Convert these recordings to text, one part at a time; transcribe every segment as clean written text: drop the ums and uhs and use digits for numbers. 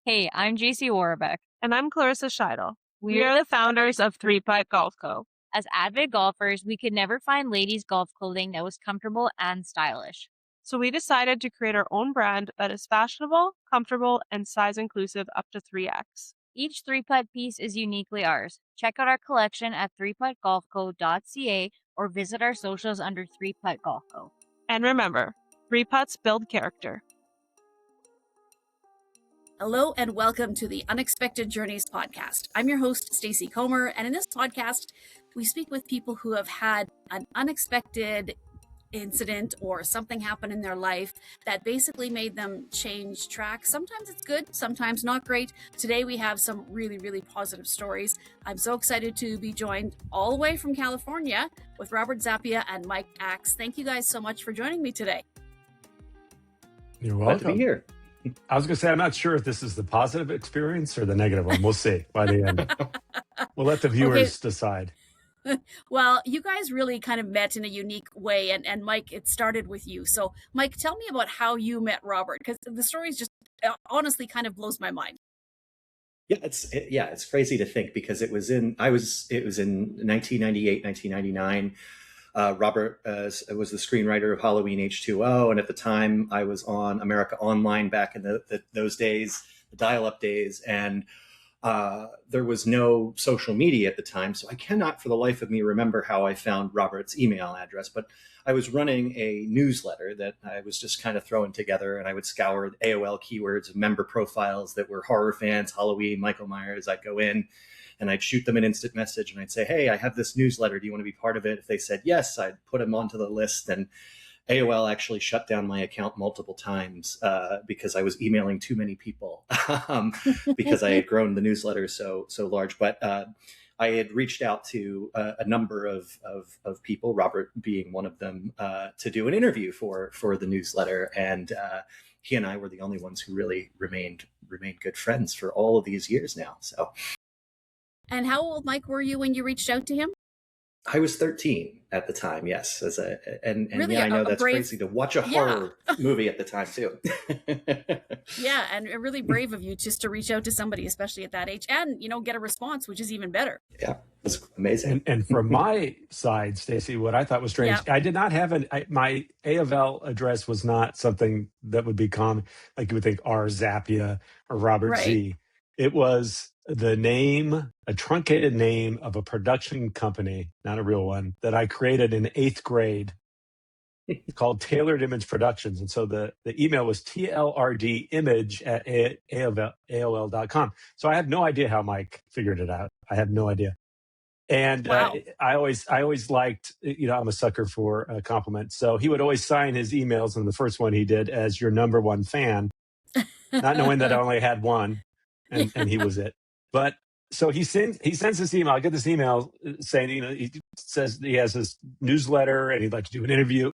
Hey, I'm JC Warbeck. And I'm Clarissa Scheidel. We We're are the founders of Three Putt Golf Co. As avid golfers, we could never find ladies' golf clothing that was comfortable and stylish. So we decided to create our own brand that is fashionable, comfortable, and size inclusive up to 3X. Each three-putt piece is uniquely ours. Check out our collection at threeputtgolfco.ca or visit our socials under Three Putt Golf Co. And remember, 3 putts build character. Hello and welcome to the Unexpected Journeys podcast. I'm your host, Stacey Comer, and in this podcast, we speak with people who have had an unexpected incident or something happen in their life that basically made them change track. Sometimes it's good, sometimes not great. Today we have some really positive stories. I'm so excited to be joined all the way from California with Robert Zappia and Mike Axe. Thank you guys so much for joining me today. You're welcome. Glad to be here. I was going to say, I'm not sure if this is the positive experience or the negative one. We'll see by the end. We'll let the viewers decide. Well, you guys really kind of met in a unique way. And Mike, it started with you. So Mike, tell me about how you met Robert, because the story is just honestly kind of blows my mind. Yeah, it's crazy to think because it was in 1998, 1999. Robert was the screenwriter of Halloween H20, and at the time I was on America Online back in those days, the dial-up days, and there was no social media at the time, so I cannot for the life of me remember how I found Robert's email address, but I was running a newsletter that I was just kind of throwing together, and I would scour AOL keywords of member profiles that were horror fans, Halloween, Michael Myers. I'd go in and I'd shoot them an instant message and I'd say, hey, I have this newsletter. Do you want to be part of it? If they said yes, I'd put them onto the list. And AOL actually shut down my account multiple times because I was emailing too many people because I had grown the newsletter so large. But I had reached out to a number of people, Robert being one of them, to do an interview for the newsletter. And he and I were the only ones who really remained good friends for all of these years now. So. And how old, Mike, were you when you reached out to him? I was 13 at the time, yes. And really, yeah, I know that's brave, crazy to watch a horror movie at the time too. Yeah, and really brave of you just to reach out to somebody, especially at that age, and get a response, which is even better. Yeah, it's amazing. And from my side, Stacey, what I thought was strange, I did not have my AOL address was not something that would be common, like you would think R Zappia or Robert Z. It was the name, a truncated name of a production company, not a real one, that I created in 8th grade. It's called Tailored Image Productions. And so the email was tlrdimage@AOL.com. So I have no idea how Mike figured it out. I have no idea. And I always liked, I'm a sucker for a compliment. So he would always sign his emails, and the first one he did as your number one fan, not knowing that I only had one, and he was it. But so he sends this email. I get this email saying, he says he has his newsletter and he'd like to do an interview.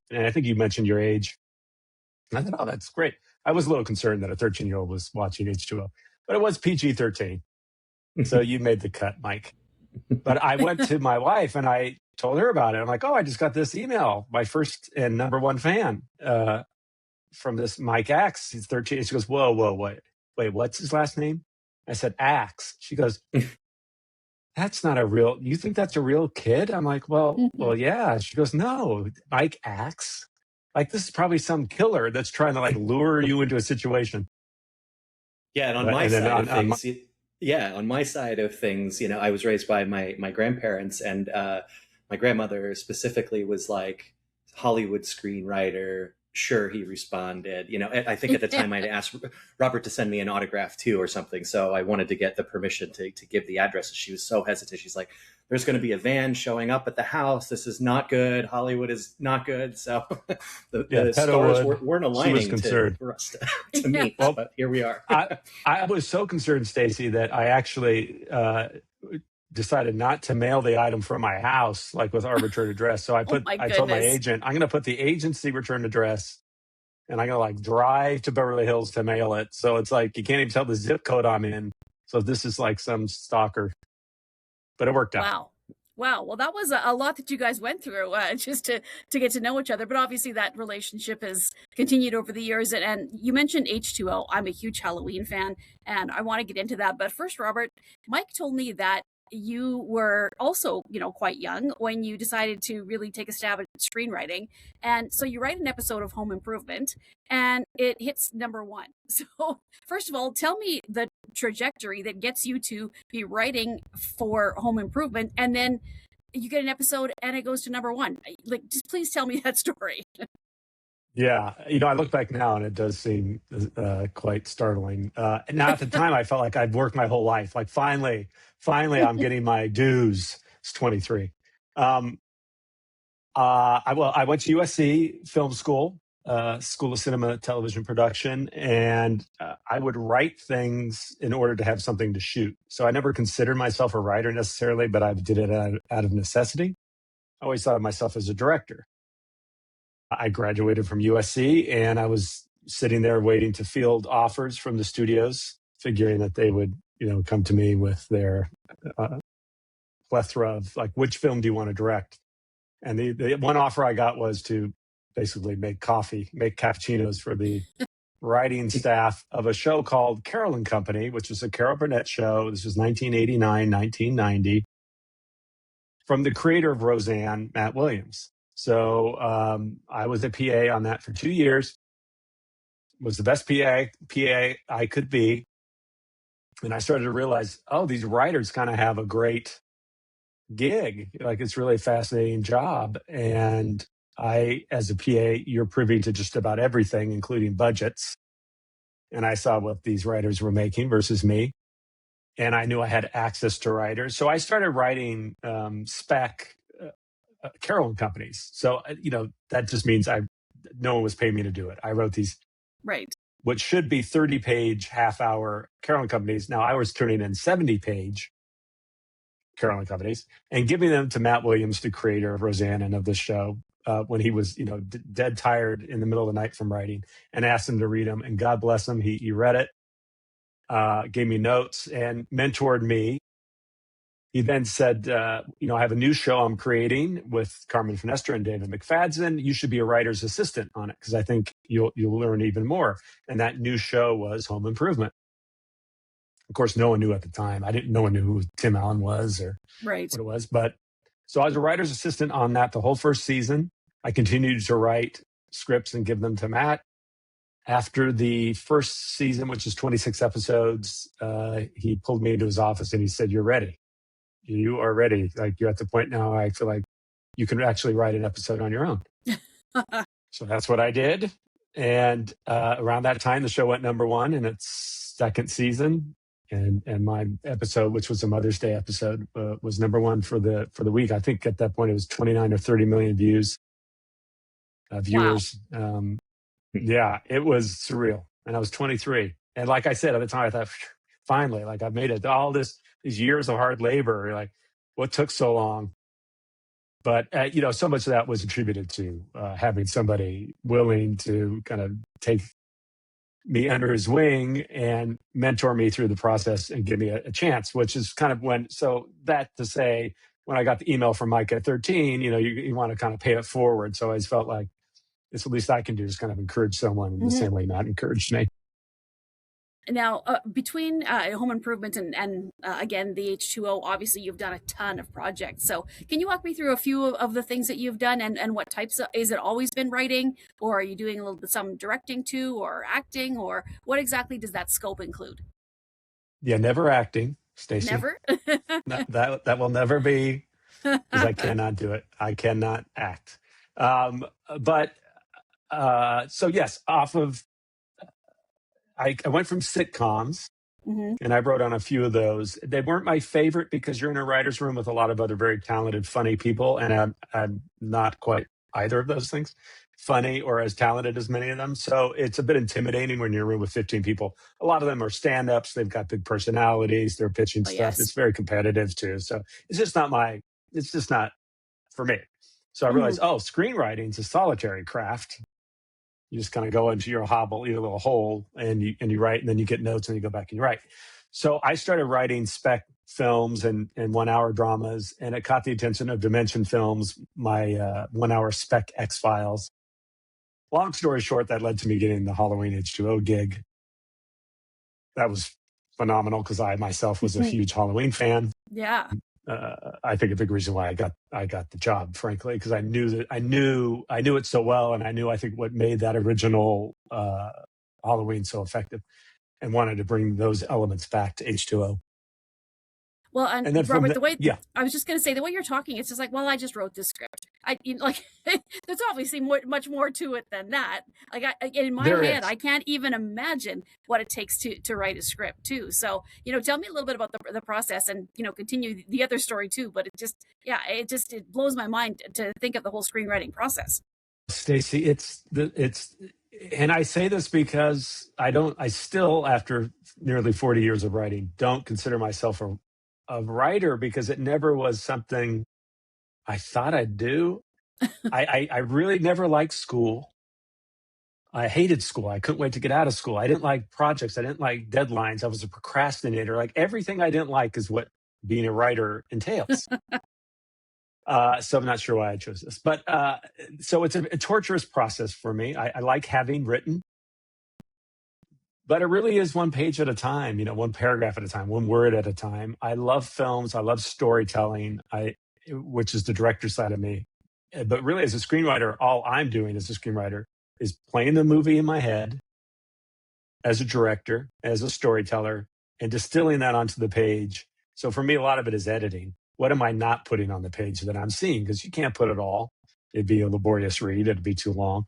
And I think you mentioned your age. And I thought, oh, that's great. I was a little concerned that a 13-year-old was watching H2O, but it was PG-13. So you made the cut, Mike. But I went to my wife and I told her about it. I'm like, oh, I just got this email. My first and number one fan from this Mike Axe. He's 13. She goes, whoa, wait, what's his last name? I said, Axe. She goes, that's not you think that's a real kid? I'm like, well, yeah. She goes, no, Mike Axe. Like, this is probably some killer that's trying to lure you into a situation. Yeah. And on my side of things, I was raised by my grandparents, and my grandmother specifically was like, Hollywood screenwriter. Sure, he responded. I think at the time I'd asked Robert to send me an autograph too or something. So I wanted to get the permission to give the address. She was so hesitant. She's like, there's going to be a van showing up at the house. This is not good. Hollywood is not good. So the stars weren't aligning for us to meet. Well, but here we are. I was so concerned, Stacey, that I actually decided not to mail the item from my house, like with our return address. So I told my agent, I'm going to put the agency return address and I'm going to drive to Beverly Hills to mail it. So it's like, you can't even tell the zip code I'm in. So this is like some stalker, but it worked out. Wow. Wow. Well, that was a lot that you guys went through just to get to know each other. But obviously, that relationship has continued over the years. And you mentioned H2O. I'm a huge Halloween fan, and I want to get into that. But first, Robert, Mike told me that you were also, quite young when you decided to really take a stab at screenwriting. And so you write an episode of Home Improvement, and it hits #1. So, first of all, tell me the trajectory that gets you to be writing for Home Improvement, and then you get an episode and it goes to #1. Like, just please tell me that story. Yeah, I look back now and it does seem quite startling. Now at the time, I felt like I'd worked my whole life. Like finally, I'm getting my dues. It's 23. I went to USC Film School, School of Cinema Television Production, and I would write things in order to have something to shoot. So I never considered myself a writer necessarily, but I did it out of necessity. I always thought of myself as a director. I graduated from USC and I was sitting there waiting to field offers from the studios, figuring that they would, come to me with their plethora of like, which film do you want to direct? And the one offer I got was to basically make cappuccinos for the writing staff of a show called Carol and Company, which is a Carol Burnett show. This was 1989, 1990, from the creator of Roseanne, Matt Williams. So I was a PA on that for 2 years, was the best PA I could be. And I started to realize, these writers kind of have a great gig. Like, it's really a fascinating job. And as a PA, you're privy to just about everything, including budgets. And I saw what these writers were making versus me. And I knew I had access to writers. So I started writing spec Carol and Companies. So, that just means no one was paying me to do it. I wrote these, Right, what should be 30-page, half-hour Carol and Companies. Now I was turning in 70-page Carol and Companies and giving them to Matt Williams, the creator of Roseanne and of the show, when he was, dead tired in the middle of the night from writing, and asked him to read them. And God bless him, he read it, gave me notes and mentored me. He then said, I have a new show I'm creating with Carmen Finestra and David McFadden. You should be a writer's assistant on it because I think you'll learn even more. And that new show was Home Improvement. Of course, no one knew at the time. No one knew who Tim Allen was or right. what it was. But so I was a writer's assistant on that the whole first season. I continued to write scripts and give them to Matt. After the first season, which is 26 episodes, he pulled me into his office and he said, "You're ready. You are ready. Like, you're at the point now I feel like you can actually write an episode on your own." So that's what I did. And around that time, the show went #1 in its second season. And my episode, which was a Mother's Day episode, was #1 for the week. I think at that point it was 29 or 30 million viewers. Wow. Yeah, it was surreal. And I was 23. And like I said, at the time, I thought, finally, like, I've made it. All these years of hard labor, like, what took so long? But, so much of that was attributed to having somebody willing to kind of take me under his wing and mentor me through the process and give me a chance, which is kind of when I got the email from Mike at 13, you want to kind of pay it forward. So I just felt like it's the least I can do is kind of encourage someone in the same way Matt encouraged me. Now, between Home Improvement and again, the H2O, obviously you've done a ton of projects. So can you walk me through a few of the things that you've done and what types is it always been writing, or are you doing a little bit some directing too, or acting, or what exactly does that scope include? Yeah, never acting, Stacey. Never? that will never be, because I cannot do it. I cannot act. So yes, I went from sitcoms and I wrote on a few of those. They weren't my favorite because you're in a writer's room with a lot of other very talented, funny people. And I'm not quite either of those things, funny or as talented as many of them. So it's a bit intimidating when you're in a room with 15 people. A lot of them are stand-ups. They've got big personalities. They're pitching stuff. Yes. It's very competitive too. So it's just not for me. So I realized, screenwriting's a solitary craft. You just kind of go into your little hole, and you write, and then you get notes, and you go back and you write. So I started writing spec films and 1 hour dramas. And it caught the attention of Dimension Films, my 1 hour spec X Files. Long story short, that led to me getting the Halloween H20 gig. That was phenomenal because I myself was a huge Halloween fan. Yeah. I think a big reason why I got the job, frankly, because I knew it so well, and I think what made that original Halloween so effective, and wanted to bring those elements back to H20. Well, and then Robert, yeah, I was just going to say, the way you're talking, it's just like, well, I just wrote this script. There's obviously much more to it than that. Like, in my head, I can't even imagine what it takes to write a script too. So, tell me a little bit about the process, and continue the other story too. But it blows my mind to think of the whole screenwriting process. Stacey, and I say this because I still, after nearly 40 years of writing, don't consider myself a writer, because it never was something I thought I'd do. I really never liked school. I hated school. I couldn't wait to get out of school. I didn't like projects. I didn't like deadlines. I was a procrastinator. Like, everything I didn't like is what being a writer entails. So I'm not sure why I chose this, but so it's a torturous process for me. I like having written, but it really is one page at a time, one paragraph at a time, one word at a time. I love films. I love storytelling, which is the director side of me. But really, as a screenwriter, all I'm doing as a screenwriter is playing the movie in my head as a director, as a storyteller, and distilling that onto the page. So for me, a lot of it is editing. What am I not putting on the page that I'm seeing? Because you can't put it all. It'd be a laborious read. It'd be too long.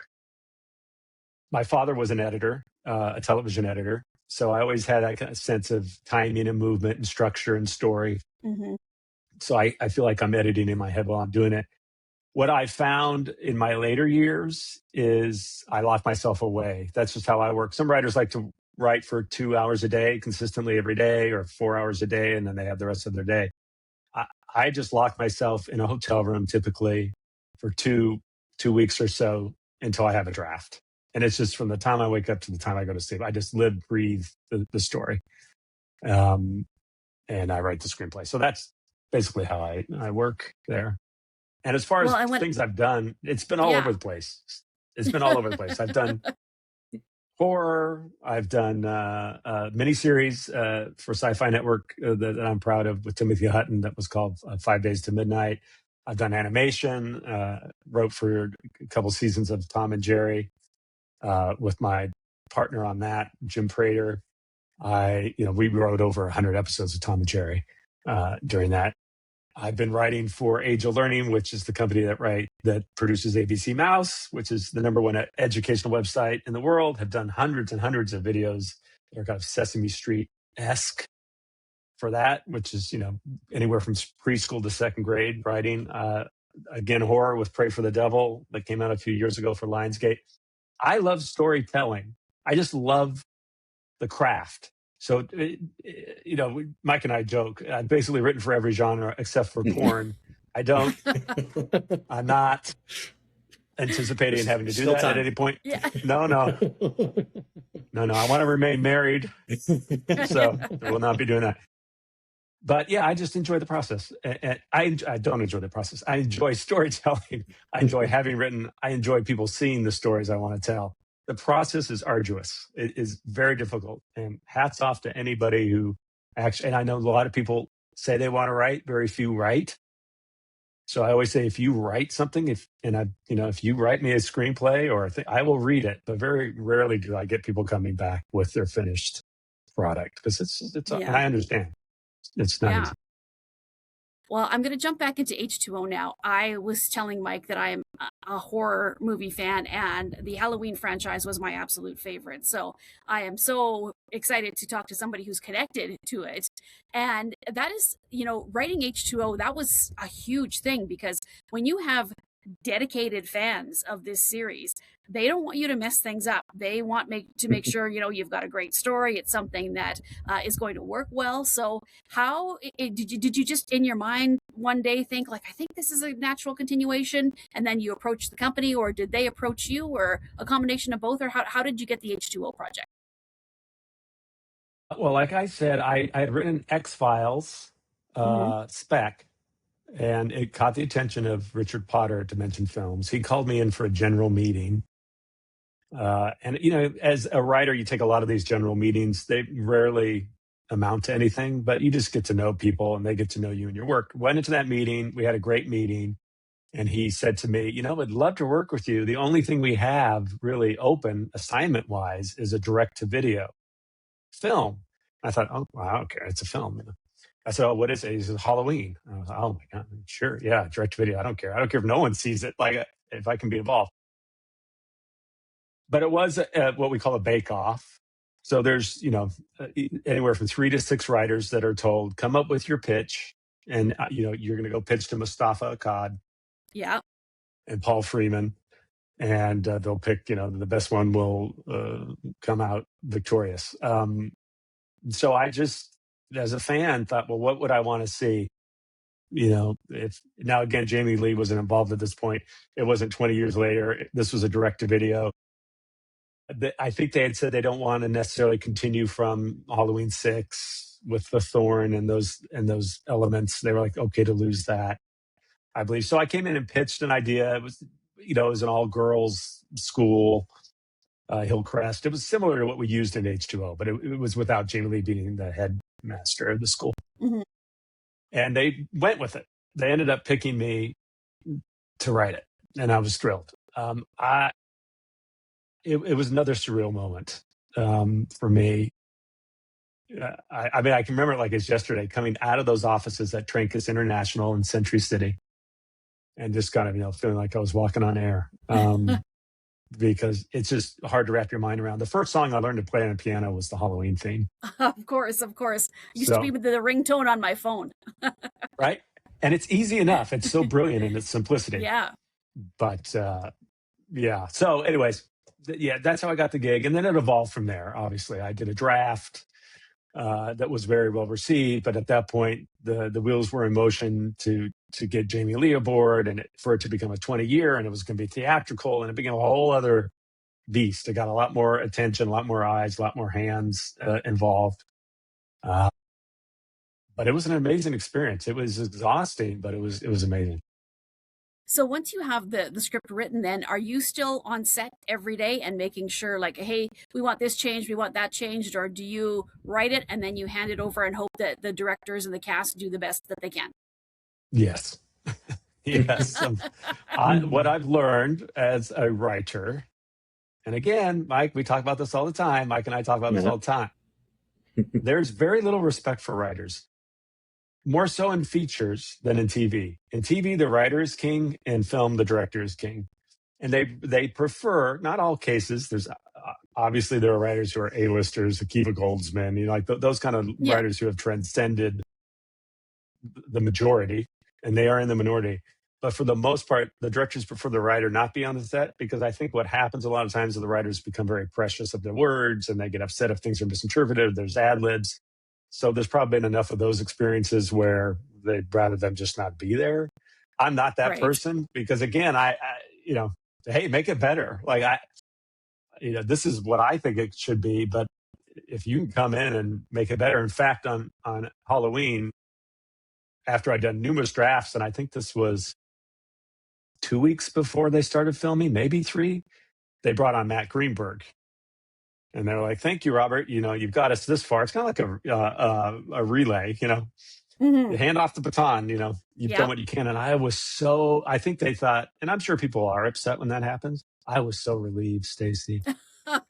My father was an editor, a television editor. So I always had that kind of sense of timing and movement and structure and story. Mm-hmm. So I feel like I'm editing in my head while I'm doing it. What I found in my later years is I lock myself away. That's just how I work. Some writers like to write for 2 hours a day consistently every day, or 4 hours a day, and then they have the rest of their day. I just lock myself in a hotel room typically for two weeks or so until I have a draft. And it's just from the time I wake up to the time I go to sleep. I just live, breathe the story. And I write the screenplay. So that's basically how I work there. And as far as things I've done, it's been all over the place. It's been all over the place. I've done horror. I've done miniseries for Sci-Fi Network that I'm proud of with Timothy Hutton that was called 5 Days to Midnight. I've done animation, wrote for a couple seasons of Tom and Jerry with my partner on that, Jim Prater. We wrote over 100 episodes of Tom and Jerry during that. I've been writing for Age of Learning, which is the company that produces ABC Mouse, which is the #1 educational website in the world. Have done hundreds and hundreds of videos that are kind of Sesame Street-esque for that, which is, anywhere from preschool to second grade writing. Again, horror with Pray for the Devil that came out a few years ago for Lionsgate. I love storytelling. I just love the craft. So, Mike and I joke, I've basically written for every genre except for porn. I'm not anticipating having to do that at any point. Yeah. No. I want to remain married. So I will not be doing that. But yeah, I just enjoy the process. And I don't enjoy the process. I enjoy storytelling. I enjoy having written. I enjoy people seeing the stories I want to tell. The process is arduous. It is very difficult. And hats off to anybody who actually, and I know a lot of people say they want to write, very few write. So I always say, if you write something, if you write me a screenplay or I will read it, but very rarely do I get people coming back with their finished product, because and I understand. It's not easy. Well, I'm going to jump back into H20 now. I was telling Mike that I am a horror movie fan, and the Halloween franchise was my absolute favorite. So I am so excited to talk to somebody who's connected to it. And that is, writing H20, that was a huge thing, because when you have dedicated fans of this series, they don't want you to mess things up. They want to make sure you've got a great story. It's something that is going to work well. So how did you just in your mind one day think, like, I think this is a natural continuation, and then you approach the company, or did they approach you, or a combination of both, or how did you get the H20 project? Well, like I said, I had written X Files spec, and it caught the attention of Richard Potter at Dimension Films. He called me in for a general meeting. And, as a writer, you take a lot of these general meetings. They rarely amount to anything, but you just get to know people and they get to know you and your work. Went into that meeting. We had a great meeting. And he said to me, I'd love to work with you. The only thing we have really open assignment wise is a direct to video film. I thought, oh, wow, I don't care. It's a film. I said, oh, what is it? He says, Halloween. I was like, oh my God, sure. Yeah. Direct to video. I don't care. I don't care if no one sees it. Like, if I can be involved. But it was what we call a bake off. So there's, anywhere from 3 to 6 writers that are told, come up with your pitch. And, you're going to go pitch to Mustafa Akkad. Yeah. And Paul Freeman. And they'll pick, the best one will come out victorious. So I just, as a fan, thought, well, what would I want to see? If now again, Jamie Lee wasn't involved at this point. It wasn't 20 years later. This was a direct to video. I think they had said they don't want to necessarily continue from Halloween 6 with the thorn and those elements. They were like, okay, to lose that, I believe. So I came in and pitched an idea. It was, it was an all girls school, Hillcrest. It was similar to what we used in H2O, but it was without Jamie Lee being the headmaster of the school. Mm-hmm. And they went with it. They ended up picking me to write it, and I was thrilled. It was another surreal moment for me. I mean, I can remember it like it's yesterday, coming out of those offices at Trancas International in Century City, and just kind of, feeling like I was walking on air, because it's just hard to wrap your mind around. The first song I learned to play on the piano was the Halloween theme. Of course. Used to be the ringtone on my phone. Right? And it's easy enough. It's so brilliant in its simplicity. Yeah. But yeah. So anyways, that's how I got the gig. And then it evolved from there. Obviously, I did a draft that was very well received. But at that point, the wheels were in motion to get Jamie Lee aboard, and for it to become a 20-year, and it was going to be theatrical, and it became a whole other beast. It got a lot more attention, a lot more eyes, a lot more hands involved. But it was an amazing experience. It was exhausting, but it was amazing. So once you have the script written, then are you still on set every day and making sure, like, hey, we want this changed, we want that changed, or do you write it and then you hand it over and hope that the directors and the cast do the best that they can? Yes. Yes. What I've learned as a writer, and again, Mike, we talk about this all the time. Mike and I talk about this all the time. There's very little respect for writers. More so in features than in TV. In TV, the writer is king. In film, the director is king. And they prefer, not all cases, there's obviously there are writers who are A-listers, Akiva Goldsman, like those kind of writers who have transcended the majority, and they are in the minority. But for the most part, the directors prefer the writer not be on the set, because I think what happens a lot of times is the writers become very precious of their words, and they get upset if things are misinterpreted. There's ad-libs. So there's probably been enough of those experiences where they'd rather them just not be there. I'm not that person, because again, I hey, make it better. Like this is what I think it should be, but if you can come in and make it better. In fact, on Halloween, after I'd done numerous drafts, and I think this was 2 weeks before they started filming, maybe 3, they brought on Matt Greenberg. And they were like, thank you, Robert. You've got us this far. It's kind of like a relay, You hand off the baton, you've done what you can. And I think they thought, and I'm sure people are upset when that happens. I was so relieved, Stacey.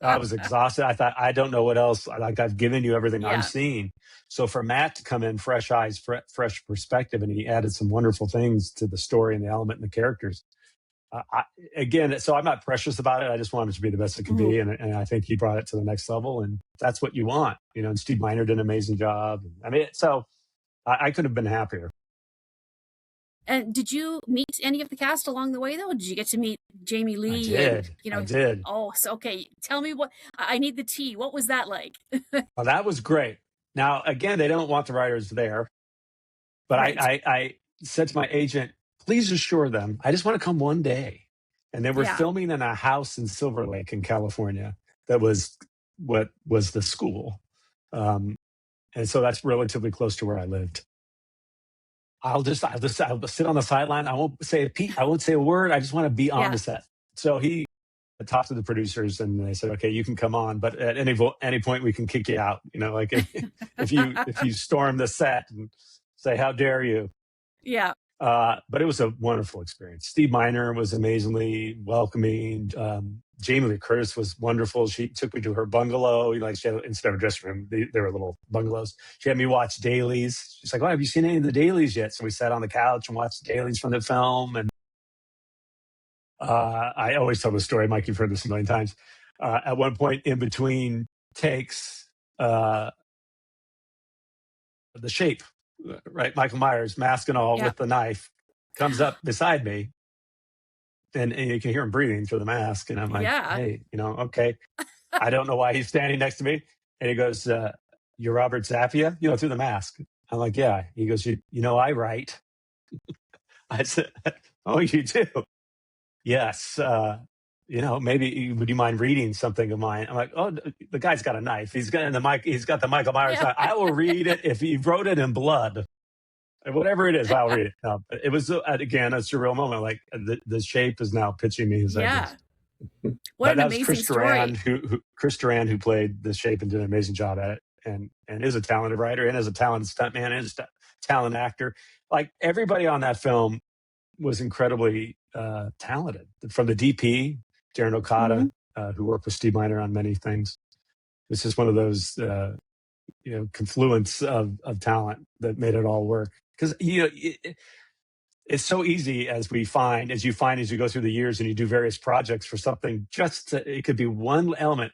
I was exhausted. I thought, I don't know what else. Like, I've given you everything I'm seeing. So for Matt to come in, fresh eyes, fresh perspective, and he added some wonderful things to the story and the element and the characters. So I'm not precious about it. I just want it to be the best it can be. And I think he brought it to the next level, and that's what you want, and Steve Miner did an amazing job. I mean, so I could have been happier. And did you meet any of the cast along the way, though? Did you get to meet Jamie Lee? I did. Oh, so okay. Tell me I need the tea. What was that like? Well, that was great. Now, again, they don't want the writers there, but I said to my agent, please assure them, I just want to come one day. And they were filming in a house in Silver Lake in California. That was what was the school. And so that's relatively close to where I lived. I'll sit on the sideline. I won't say a peep. I won't say a word. I just want to be on the set. So he talked to the producers and they said, okay, you can come on, but at any point we can kick you out. You know, like if you storm the set and say, how dare you? Yeah. But it was a wonderful experience. Steve Miner was amazingly welcoming. Jamie Lee Curtis was wonderful. She took me to her bungalow. She had, instead of a dressing room, they were little bungalows. She had me watch dailies. She's like, "Oh, have you seen any of the dailies yet?" So we sat on the couch and watched the dailies from the film. And I always tell the story, Mike, you've heard this a million times. At one point in between takes, the Shape, right? Michael Myers, mask and all, with the knife, comes up beside me. And you can hear him breathing through the mask. And I'm like, hey, okay. I don't know why he's standing next to me. And he goes, you're Robert Zappia, through the mask. I'm like, yeah. He goes, I write. I said, oh, you do? Yes. Maybe would you mind reading something of mine? I'm like, oh, the guy's got a knife. He's got the Michael Myers knife. I will read it if he wrote it in blood. Whatever it is, I'll read it. No, it was, again, a surreal moment. Like the Shape is now pitching me his ideas. What an amazing story. Chris Duran, who played the Shape and did an amazing job at it, and is a talented writer and is a talented stuntman and is a talented actor. Like everybody on that film was incredibly talented. From the DP, Darren Okada, who worked with Steve Miner on many things. It's just one of those confluence of talent that made it all work. Because it's so easy as you find as you go through the years and you do various projects for something. It could be one element,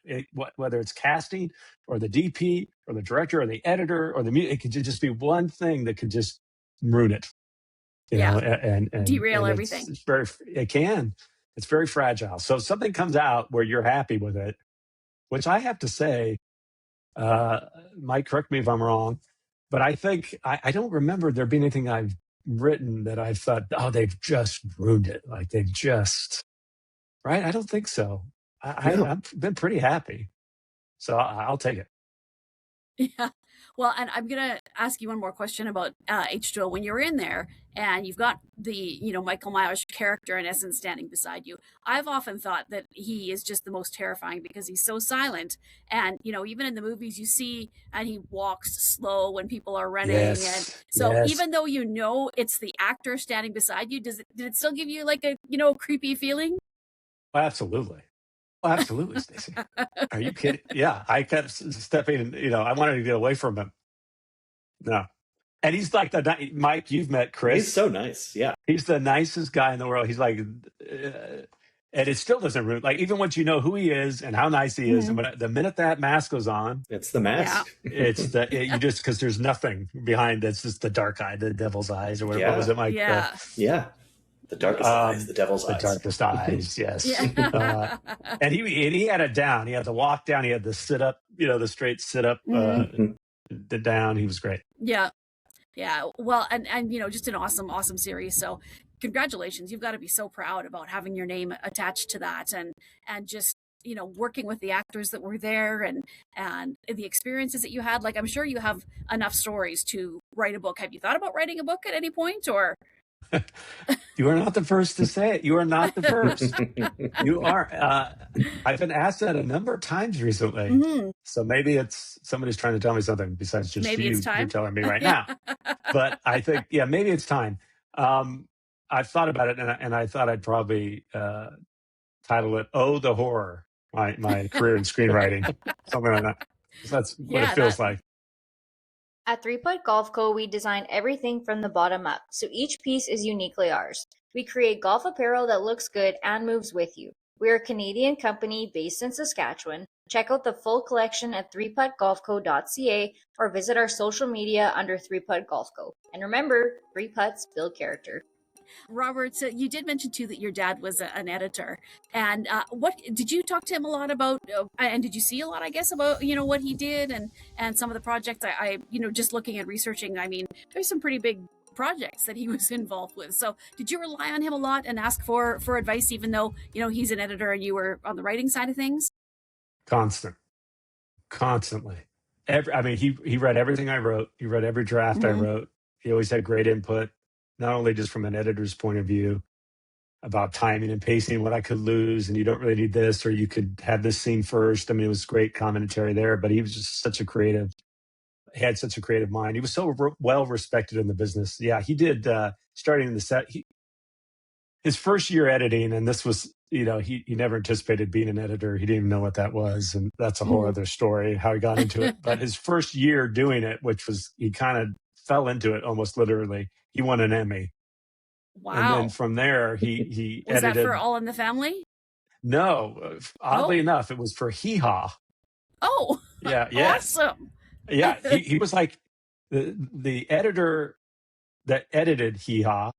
whether it's casting or the DP or the director or the editor or the music. It could just be one thing that could just ruin it. And derail everything. It's very fragile. So if something comes out where you're happy with it, which I have to say, Mike, correct me if I'm wrong, but I think I don't remember there being anything I've written that I thought, oh, they've just ruined it. Like they've just, right? I don't think so. I've been pretty happy. So I'll take it. Yeah. Well, and I'm going to ask you one more question about H2O. When you're in there and you've got the, Michael Myers character in essence standing beside you, I've often thought that he is just the most terrifying because he's so silent. And, even in the movies you see, and he walks slow when people are running. Yes. And so even though it's the actor standing beside you, did it still give you like a, creepy feeling? Absolutely. Oh, absolutely, Stacey. Are you kidding? Yeah, I kept stepping, I wanted to get away from him. No. And he's like Mike, you've met Chris. He's so nice, yeah. He's the nicest guy in the world. He's like, and it still doesn't ruin, like, even once you know who he is and how nice he is, and the minute that mask goes on. It's the mask. Yeah. It's because there's nothing behind, it's just the dark eye, the devil's eyes, or whatever. What was it, Mike? Yeah. The darkest eyes, the devil's eyes. The darkest eyes, yes. And he had it down. He had the walk down. He had the sit up, the straight sit up, the down. He was great. Yeah. Yeah. Well, and just an awesome series. So congratulations. You've got to be so proud about having your name attached to that and just, working with the actors that were there and the experiences that you had. Like, I'm sure you have enough stories to write a book. Have you thought about writing a book at any point, or? You are not the first to say it. You are not the first. You are. I've been asked that a number of times recently. So maybe it's somebody's trying to tell me something besides just you're telling me right now. But I think, maybe it's time. I've thought about it, and I thought I'd probably title it "Oh, the Horror." My career in screenwriting, something like that. So that's what it feels like. At 3-Putt Golf Co., we design everything from the bottom up, so each piece is uniquely ours. We create golf apparel that looks good and moves with you. We are a Canadian company based in Saskatchewan. Check out the full collection at 3puttgolfco.ca or visit our social media under 3-Putt Golf Co. And remember, 3 putts build character. Robert, you did mention too that your dad was an editor, and what did you talk to him a lot about? And did you see a lot, I guess, about what he did and some of the projects? I just looking at researching, I mean, there's some pretty big projects that he was involved with. So did you rely on him a lot and ask for advice, even though he's an editor and you were on the writing side of things? Constantly. He read everything I wrote. He read every draft I wrote. He always had great input, not only just from an editor's point of view about timing and pacing, what I could lose, and you don't really need this, or you could have this scene first. I mean, it was great commentary there, but he was just such a creative, he had such a creative mind. He was so well respected in the business. Yeah, he did, starting in the set, his first year editing, and this was, he never anticipated being an editor. He didn't even know what that was. And that's a whole other story, how he got into it. But his first year doing it, which was, he kind of fell into it almost literally, he won an Emmy. Wow. And then from there, he was edited. that for All in the Family? No, oddly enough, it was for Hee Haw. Oh, yeah, yes. Awesome. Yeah, he was like the editor that edited Hee Haw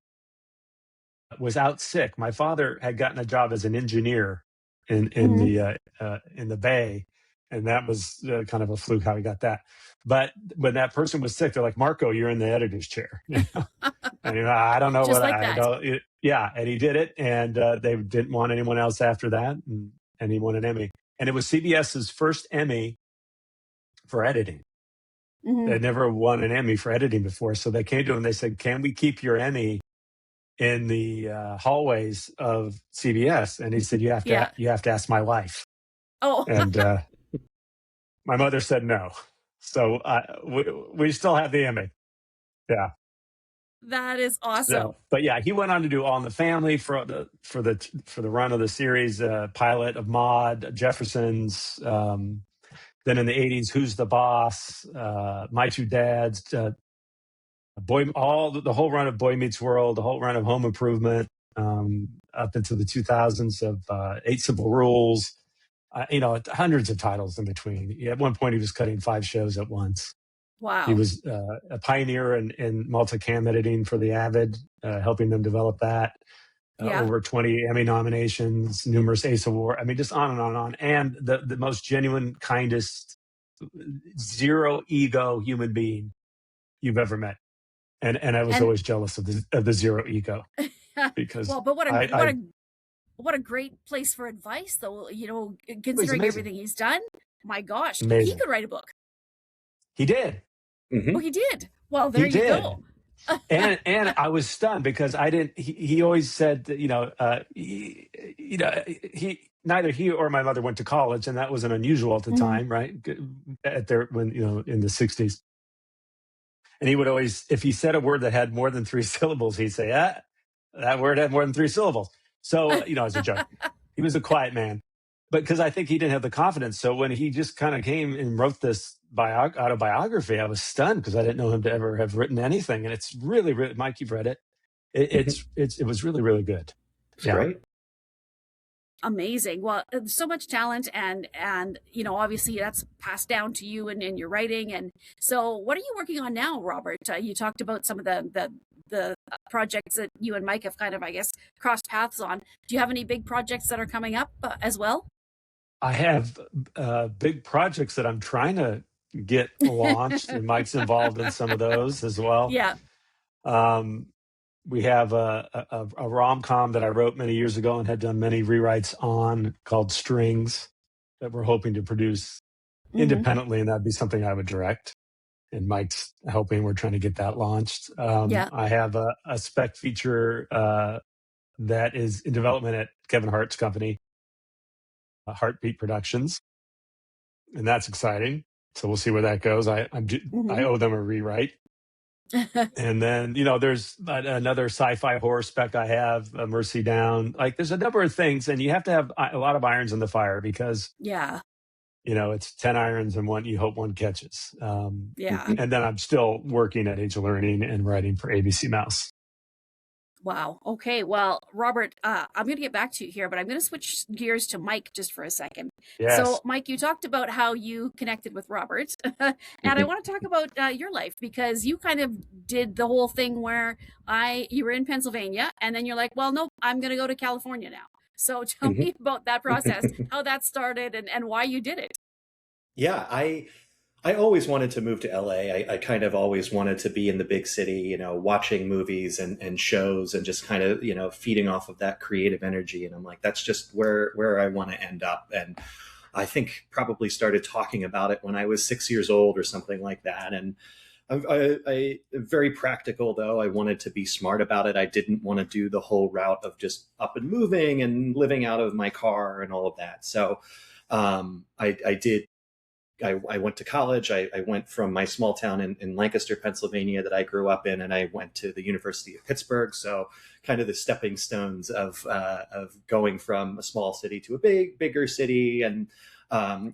was out sick. My father had gotten a job as an engineer in the Bay, and that was kind of a fluke how he got that. But when that person was sick, they're like, "Marco, you're in the editor's chair." And I don't know Just what like I don't. Yeah, and he did it, and they didn't want anyone else after that, and he won an Emmy. And it was CBS's first Emmy for editing. They'd never won an Emmy for editing before, so they came to him and they said, "Can we keep your Emmy in the hallways of CBS?" And he said, "You have to ask my wife." Oh, and my mother said no, so we still have the Emmy. Yeah, that is awesome. So, but yeah, he went on to do All in the Family for the run of the series, pilot of Maude, Jeffersons. Then in the 80s, Who's the Boss? My Two Dads. The whole run of Boy Meets World, the whole run of Home Improvement, up into the 2000s of 8 Simple Rules. Hundreds of titles in between. At one point, he was cutting 5 shows at once. Wow. He was a pioneer in multicam editing for the Avid, helping them develop that. Over 20 Emmy nominations, numerous ACE Award. I mean, just on and on and on. And the most genuine, kindest, zero ego human being you've ever met. And I was always jealous of the zero ego, because but what a great place for advice, though. Considering everything he's done, my gosh, amazing. He could write a book. He did. Oh, he did. Well, there you go. and I was stunned because I didn't. He always said that neither he or my mother went to college, and that wasn't unusual at the time, right? In the 60s. And he would always, if he said a word that had more than 3 syllables, he'd say, that word had more than 3 syllables. So, as a joke, he was a quiet man. But because I think he didn't have the confidence. So when he just kind of came and wrote this autobiography, I was stunned because I didn't know him to ever have written anything. And it's really, really, Mike, you've read it. It was really, really good. It's great. Amazing. Well, so much talent, and obviously that's passed down to you and in your writing. And so, what are you working on now, Robert? You talked about some of the projects that you and Mike have kind of, I guess, crossed paths on. Do you have any big projects that are coming up as well? I have big projects that I'm trying to get launched, and Mike's involved in some of those as well. Yeah. We have a rom-com that I wrote many years ago and had done many rewrites on, called Strings, that we're hoping to produce independently, and that'd be something I would direct. And Mike's helping. We're trying to get that launched. I have a spec feature that is in development at Kevin Hart's company, Heartbeat Productions, and that's exciting. So we'll see where that goes. I owe them a rewrite. And then, there's another sci-fi horror spec I have, Mercy Down. Like, there's a number of things, and you have to have a lot of irons in the fire because, it's 10 irons and you hope one catches. And then I'm still working at Age of Learning and writing for ABC Mouse. Wow. Okay. Well, Robert, I'm going to get back to you here, but I'm going to switch gears to Mike just for a second. Yes. So, Mike, you talked about how you connected with Robert, and I want to talk about your life, because you kind of did the whole thing where you were in Pennsylvania, and then you're like, well, nope, I'm going to go to California now. So tell me about that process, how that started, and why you did it. Yeah, I always wanted to move to LA. I kind of always wanted to be in the big city, watching movies and shows and just kind of, feeding off of that creative energy. And I'm like, that's just where I want to end up. And I think probably started talking about it when I was 6 years old or something like that. And I very practical though. I wanted to be smart about it. I didn't want to do the whole route of just up and moving and living out of my car and all of that. So I did. I went to college. I went from my small town in Lancaster, Pennsylvania that I grew up in, and I went to the University of Pittsburgh. So kind of the stepping stones of going from a small city to a bigger city, and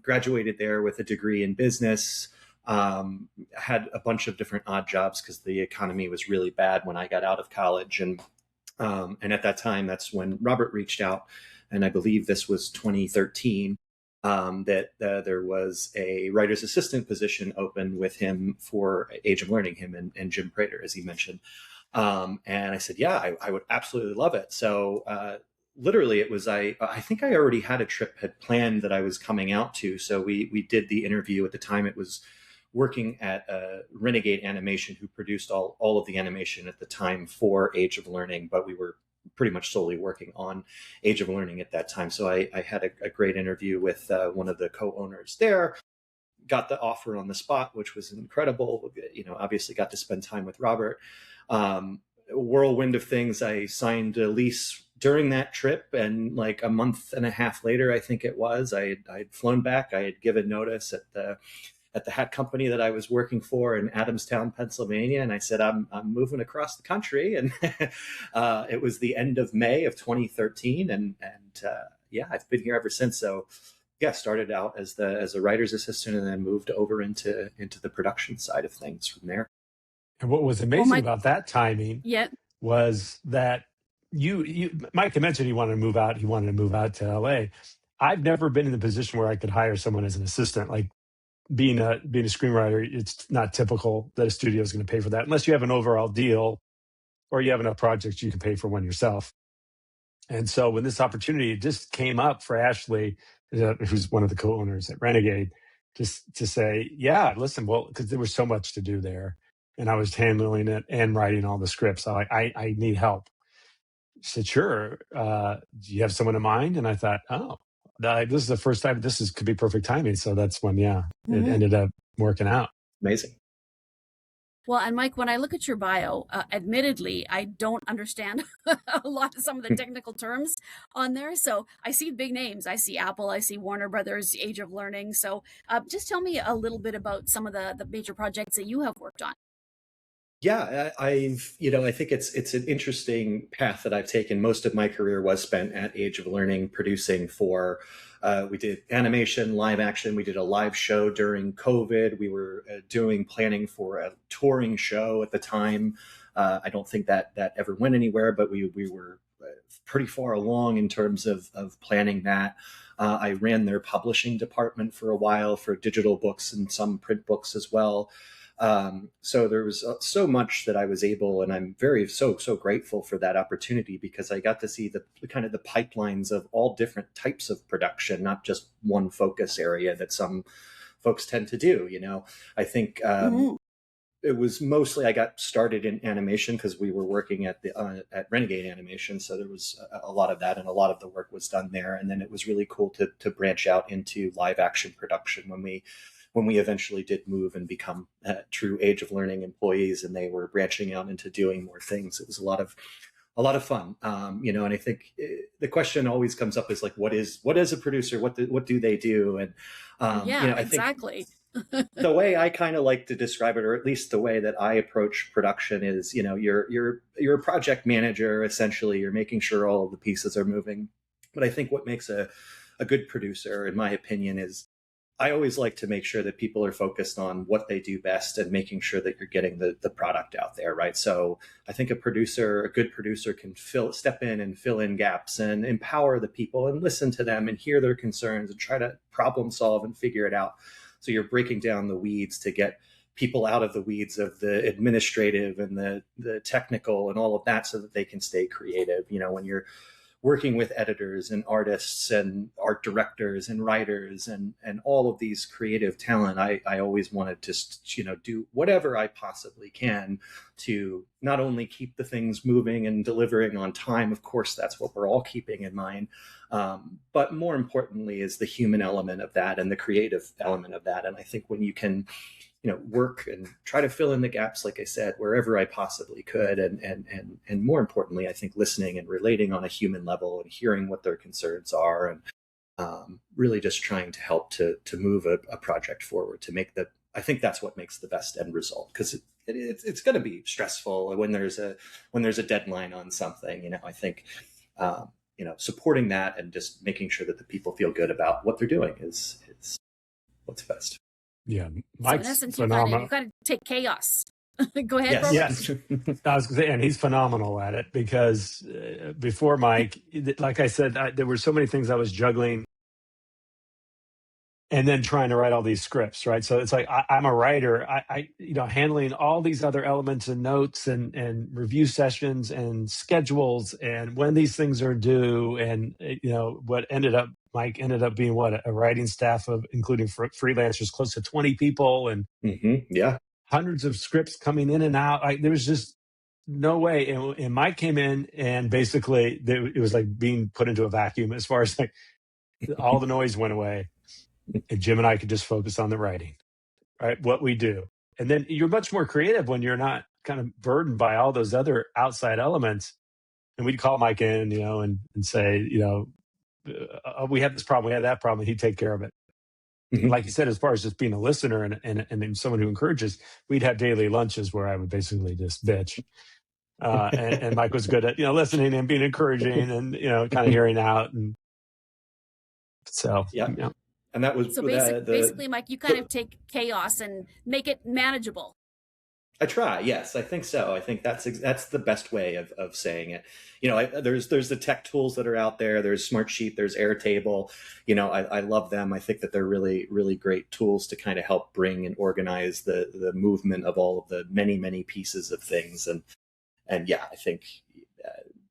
graduated there with a degree in business. Had a bunch of different odd jobs because the economy was really bad when I got out of college. And at that time, that's when Robert reached out. And I believe this was 2013, that there was a writer's assistant position open with him for Age of Learning, him and Jim Prater, as he mentioned. And I said, yeah, I would absolutely love it. So literally it was, I think I already had a trip had planned that I was coming out to. So we did the interview. At the time it was working at Renegade Animation, who produced all of the animation at the time for Age of Learning, but we were pretty much solely working on Age of Learning at that time. So I had a great interview with one of the co-owners there, got the offer on the spot, which was incredible. Obviously got to spend time with Robert. Whirlwind of things. I signed a lease during that trip, and like a month and a half later, I think it was, I'd flown back. I had given notice at the hat company that I was working for in Adamstown, Pennsylvania. And I said, I'm moving across the country. And it was the end of May of 2013. And yeah, I've been here ever since. So yeah, started out as a writer's assistant and then moved over into the production side of things from there. And what was amazing about that timing was that Mike mentioned he wanted to move out. He wanted to move out to LA. I've never been in the position where I could hire someone as an assistant. Like, being a screenwriter, it's not typical that a studio is going to pay for that unless you have an overall deal or you have enough projects you can pay for one yourself. And so when this opportunity just came up for Ashley, who's one of the co-owners at Renegade, just to say, yeah, listen, well, because there was so much to do there and I was handling it and writing all the scripts. So I need help. She said, sure. Do you have someone in mind? And I thought, oh, this is the first time. Could be perfect timing. So that's when, it ended up working out. Amazing. Well, and Mike, when I look at your bio, admittedly, I don't understand a lot of some of the technical terms on there. So I see big names. I see Apple, I see Warner Brothers, Age of Learning. So just tell me a little bit about some of the major projects that you have worked on. Yeah, I think it's an interesting path that I've taken. Most of my career was spent at Age of Learning producing for, we did animation, live action. We did a live show during COVID. We were planning for a touring show at the time. I don't think that ever went anywhere, but we were pretty far along in terms of planning that. I ran their publishing department for a while for digital books and some print books as well. So there was so much that I was able, and I'm very so grateful for that opportunity, because I got to see the kind of the pipelines of all different types of production, not just one focus area that some folks tend to do. I think it was mostly, I got started in animation because we were working at Renegade Animation, so there was a lot of that, and a lot of the work was done there. And then it was really cool to branch out into live action production when we eventually did move and become true Age of Learning employees, and they were branching out into doing more things. It was a lot of fun. And I think the question always comes up is like, what is a producer? What do they do? And I exactly. think the way I kind of like to describe it, or at least the way that I approach production, is, you're a project manager. Essentially, you're making sure all of the pieces are moving. But I think what makes a good producer, in my opinion, is I always like to make sure that people are focused on what they do best and making sure that you're getting the product out there, right? So I think a good producer can step in and fill in gaps and empower the people and listen to them and hear their concerns and try to problem solve and figure it out. So you're breaking down the weeds to get people out of the weeds of the administrative and the technical and all of that, so that they can stay creative. When you're working with editors and artists and art directors and writers and all of these creative talent, I always wanted to, do whatever I possibly can to not only keep the things moving and delivering on time. Of course, that's what we're all keeping in mind. But more importantly is the human element of that and the creative element of that. And I think when you can work and try to fill in the gaps, like I said, wherever I possibly could. And more importantly, I think listening and relating on a human level and hearing what their concerns are, and really just trying to help to move a project forward to make I think that's what makes the best end result, because it's going to be stressful when there's a deadline on something. I think supporting that and just making sure that the people feel good about what they're doing is what's best. Yeah, Mike's so in essence, phenomenal. You've got to take chaos. Go ahead, yes. Yes. I was going to say, and he's phenomenal at it, because before Mike, like I said, there were so many things I was juggling, and then trying to write all these scripts, right? So it's like I'm a writer. I handling all these other elements and notes and review sessions and schedules and when these things are due, and Mike ended up being a writing staff of, including freelancers, close to 20 people, and hundreds of scripts coming in and out. There was just no way. And Mike came in, and basically it was like being put into a vacuum, as far as like all the noise went away. And Jim and I could just focus on the writing, right? What we do. And then you're much more creative when you're not kind of burdened by all those other outside elements. And we'd call Mike in, and say, we have this problem, we have that problem, and he'd take care of it. Mm-hmm. Like you said, as far as just being a listener and someone who encourages, we'd have daily lunches where I would basically just bitch. And Mike was good at, listening and being encouraging and, kind of hearing out. And so, yeah. And that was so basically, Mike, you kind of take chaos and make it manageable. I try. Yes, I think so. I think that's the best way of saying it. There's the tech tools that are out there. There's Smartsheet. There's Airtable. I love them. I think that they're really, really great tools to kind of help bring and organize the movement of all of the many, many pieces of things. And yeah, I think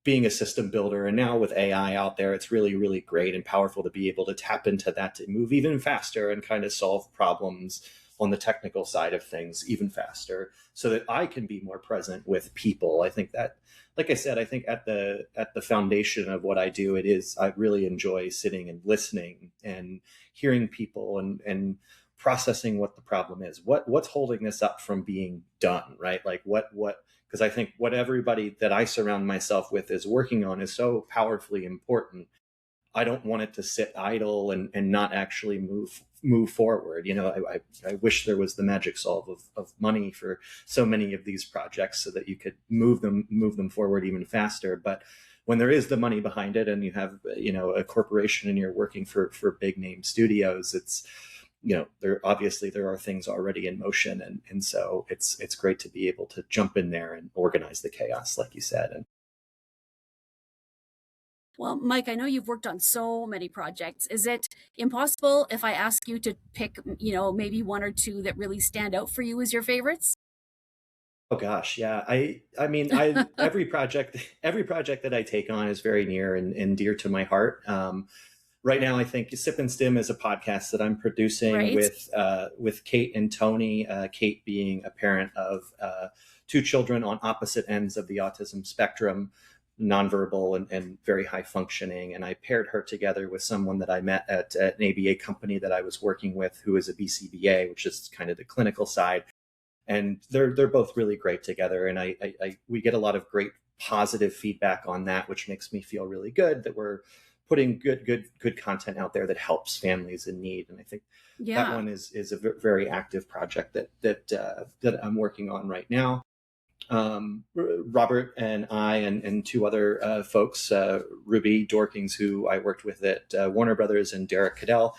being a system builder, and now with AI out there, it's really, really great and powerful to be able to tap into that to move even faster and kind of solve problems on the technical side of things even faster, so that I can be more present with people. I think that, like I said, I think at the foundation of what I do, I really enjoy sitting and listening and hearing people and processing what the problem is. What's holding this up from being done, right? Like what because I think what everybody that I surround myself with is working on is so powerfully important. I don't want it to sit idle and not actually move forward. I wish there was the magic solve of money for so many of these projects so that you could move them forward even faster. But when there is the money behind it, and you have a corporation and you're working for big name studios, it's there are things already in motion, and so it's great to be able to jump in there and organize the chaos, like you said. Well, Mike, I know you've worked on so many projects. Is it impossible if I ask you to pick, maybe one or two that really stand out for you as your favorites? Oh gosh, yeah. I mean, every project that I take on is very near and dear to my heart. Right now, I think Sip and Stim is a podcast that I'm producing with Kate and Tony. Kate being a parent of two children on opposite ends of the autism spectrum, nonverbal and very high functioning. And I paired her together with someone that I met at an ABA company that I was working with, who is a BCBA, which is kind of the clinical side. And they're both really great together. And we get a lot of great positive feedback on that, which makes me feel really good that we're putting good content out there that helps families in need. And I think that one is a very active project that I'm working on right now. Robert and I and two other folks, Ruby Dorkings, who I worked with at Warner Brothers, and Derek Cadell,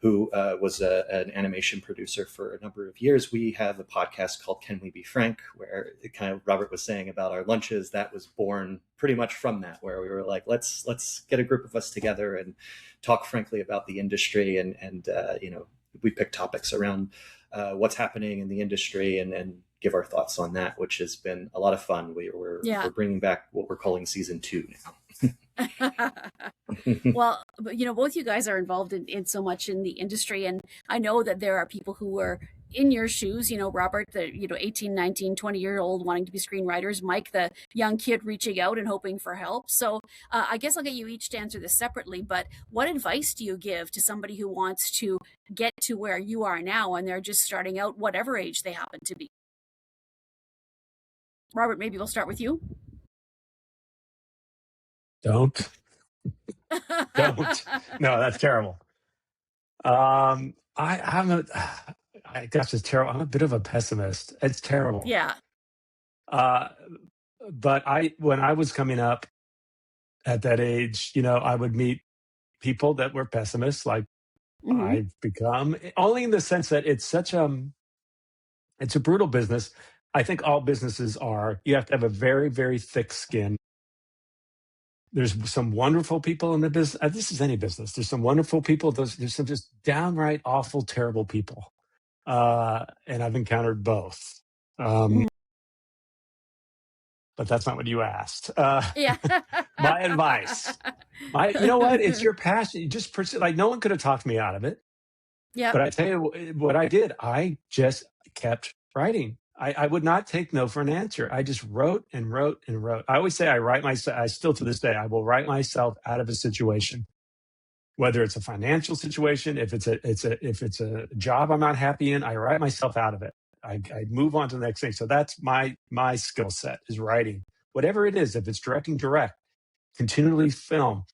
who was an animation producer for a number of years. We have a podcast called Can We Be Frank, where kind of Robert was saying about our lunches, that was born pretty much from that, where we were like, let's get a group of us together and talk frankly about the industry. And we pick topics around what's happening in the industry and give our thoughts on that, which has been a lot of fun. We're bringing back what we're calling season 2 now. Well, both you guys are involved in so much in the industry, and I know that there are people who are in your shoes, Robert, the 18, 19, 20-year-old wanting to be screenwriters, Mike, the young kid reaching out and hoping for help. So I guess I'll get you each to answer this separately, but what advice do you give to somebody who wants to get to where you are now and they're just starting out, whatever age they happen to be? Robert, maybe we'll start with you. Don't. No, that's terrible. Gosh, it's terrible. I'm a bit of a pessimist. It's terrible. Yeah. But when I was coming up at that age, I would meet people that were pessimists, like I've become, only in the sense that it's a brutal business. I think all businesses are. You have to have a very, very thick skin. There's some wonderful people in the business. This is any business. There's some wonderful people. There's some just downright awful, terrible people. And I've encountered both. But that's not what you asked. Yeah. My advice. You know what? It's your passion. You just pursue. Like, no one could have talked me out of it. Yeah. But I tell you what I did. I just kept writing. I would not take no for an answer. I just wrote and wrote and wrote. I always say I still to this day, I will write myself out of a situation, whether it's a financial situation, if it's a job I'm not happy in, I write myself out of it. I move on to the next thing. So that's my skill set, is writing. Whatever it is, if it's direct, continually film.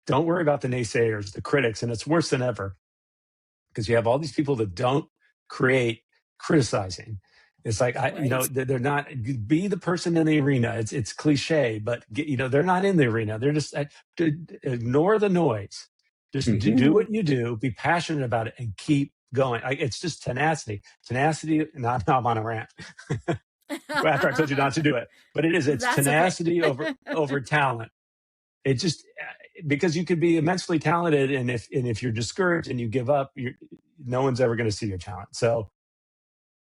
Don't worry about the naysayers, the critics, and it's worse than ever because you have all these people that don't create criticizing. It's like, they're not, be the person in the arena. It's cliche, but they're not in the arena. They're just, ignore the noise. Just do what you do, be passionate about it, and keep going. It's just tenacity. Now I'm on a rant. After I told you not to do it. But it's that's tenacity okay. over talent. It just, because you could be immensely talented, and if you're discouraged and you give up, no one's ever going to see your talent. So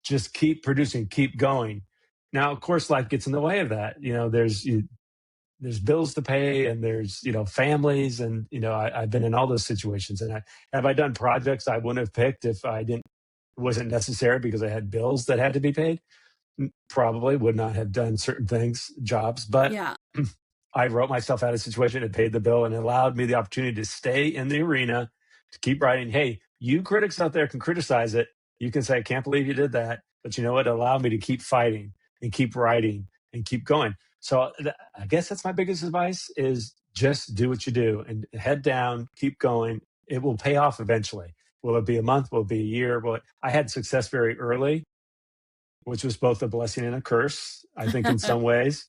just keep producing, keep going. Now, of course, life gets in the way of that. There's bills to pay, and there's, families, and, I've been in all those situations. And have I done projects I wouldn't have picked if it wasn't necessary because I had bills that had to be paid? Probably would not have done certain things, jobs, but yeah. I wrote myself out of a situation and paid the bill, and it allowed me the opportunity to stay in the arena, to keep writing. Hey, you critics out there can criticize it. You can say, I can't believe you did that. But you know what? It allowed me to keep fighting and keep writing and keep going. So I guess that's my biggest advice, is just do what you do and head down, keep going. It will pay off eventually. Will it be a month? Will it be a year? I had success very early, which was both a blessing and a curse, I think, in some ways,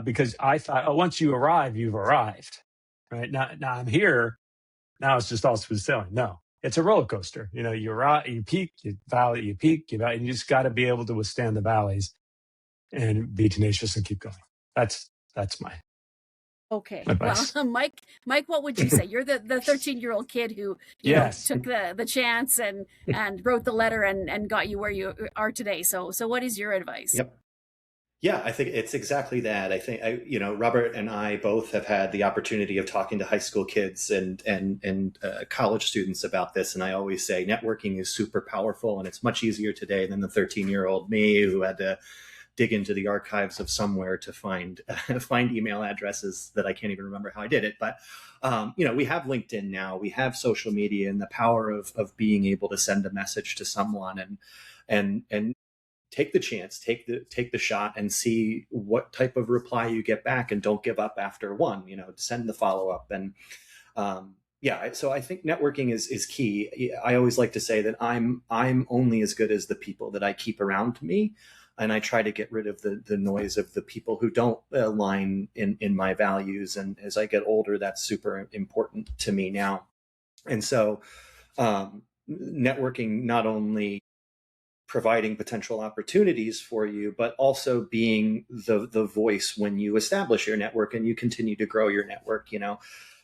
because I thought, once you arrive, you've arrived. Right? Now I'm here. Now it's just all smooth sailing. No, it's a roller coaster. You peak, you valley, you peak, and you just got to be able to withstand the valleys and be tenacious and keep going. That's my okay. advice. Well, Mike, what would you say? You're the 13-year-old kid who took the chance and wrote the letter and got you where you are today. So what is your advice? Yep. Yeah, I think it's exactly that. I think Robert and I both have had the opportunity of talking to high school kids and college students about this, and I always say networking is super powerful, and it's much easier today than the 13-year-old me who had to dig into the archives of somewhere to find email addresses that I can't even remember how I did it. But we have LinkedIn now, we have social media, and the power of being able to send a message to someone and take the chance, take the shot, and see what type of reply you get back, and don't give up after one. Send the follow up, and so I think networking is key. I always like to say that I'm only as good as the people that I keep around me. And I try to get rid of the noise of the people who don't align in my values. And as I get older, that's super important to me now. And so networking, not only providing potential opportunities for you, but also being the voice when you establish your network and you continue to grow your network.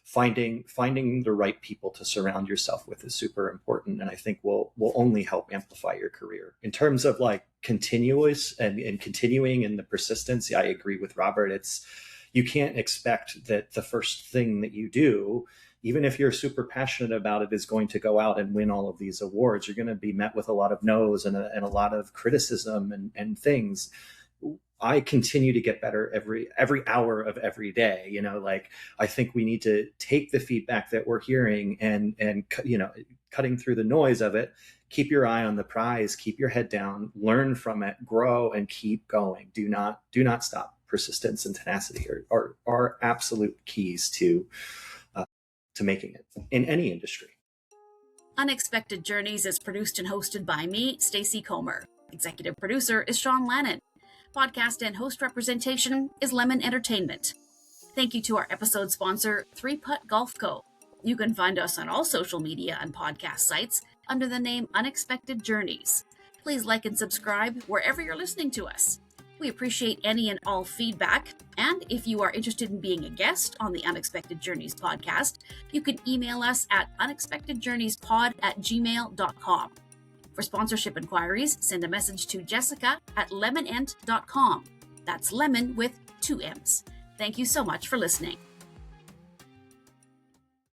Finding the right people to surround yourself with is super important, and I think will only help amplify your career. In terms of like continuous and continuing and the persistence, I agree with Robert. You can't expect that the first thing that you do even if you're super passionate about it, is going to go out and win all of these awards. You're going to be met with a lot of no's and a lot of criticism and things. I continue to get better every hour of every day. You know, like, I think we need to take the feedback that we're hearing and you know, cutting through the noise of it. Keep your eye on the prize, keep your head down, learn from it, grow, and keep going. Do not stop. Persistence and tenacity are absolute keys to making it in any industry. Unexpected Journeys is produced and hosted by me, Stacey Comer. Executive producer is Sean Lannon. Podcast and host representation is Lemmon Entertainment. Thank you to our episode sponsor, 3Putt Golf Co. You can find us on all social media and podcast sites under the name Unexpected Journeys. Please like and subscribe wherever you're listening to us. We appreciate any and all feedback, and if you are interested in being a guest on the Unexpected Journeys podcast, you can email us at unexpectedjourneyspod@gmail.com. For sponsorship inquiries, send a message to jessica@lemmonent.com. That's lemon with 2 M's. Thank you so much for listening.